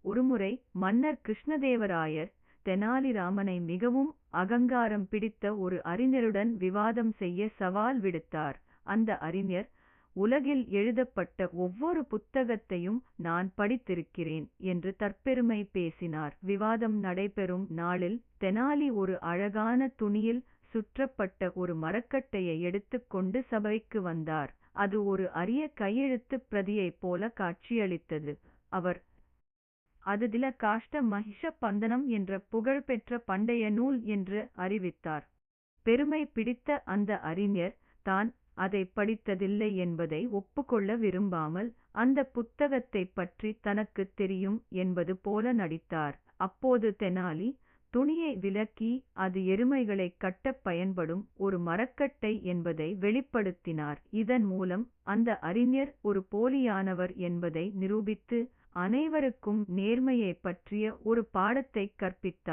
ஒருமுறை மன்னர் கிருஷ்ணதேவராயர் தெனாலிராமனை மிகவும் அகங்காரம் பிடித்த ஒரு அறிஞருடன் விவாதம் செய்ய சவால் விடுத்தார். அந்த அறிஞர், உலகில் எழுதப்பட்ட ஒவ்வொரு புத்தகத்தையும் நான் படித்திருக்கிறேன் என்று தற்பெருமை பேசினார். விவாதம் நடைபெறும் நாளில் தெனாலி ஒரு அழகான துணியில் சுற்றப்பட்ட ஒரு மரக்கட்டையை எடுத்துக்கொண்டு சபைக்கு வந்தார். அது ஒரு அரிய கையெழுத்துப் பிரதியைப் போல காட்சியளித்தது. அவர் அது தில காஷ்ட மகிஷ பந்தனம் என்ற புகழ்பெற்ற பண்டைய நூல் என்று அறிவித்தார். பெருமை பிடித்த அந்த அறிஞர் தான் அதை படித்ததில்லை என்பதை ஒப்புக்கொள்ள விரும்பாமல் அந்த புத்தகத்தைப் பற்றி தனக்குத் தெரியும் என்பது போல நடித்தார். அப்போது தெனாலி துணியை விலக்கி அது எருமைகளைக் கட்டப் பயன்படும் ஒரு மரக்கட்டை என்பதை வெளிப்படுத்தினார். இதன் மூலம் அந்த அறிஞர் ஒரு போலியானவர் என்பதை நிரூபித்து அனைவருக்கும் நேர்மையைப் பற்றிய ஒரு பாடத்தைக் கற்பித்தார்.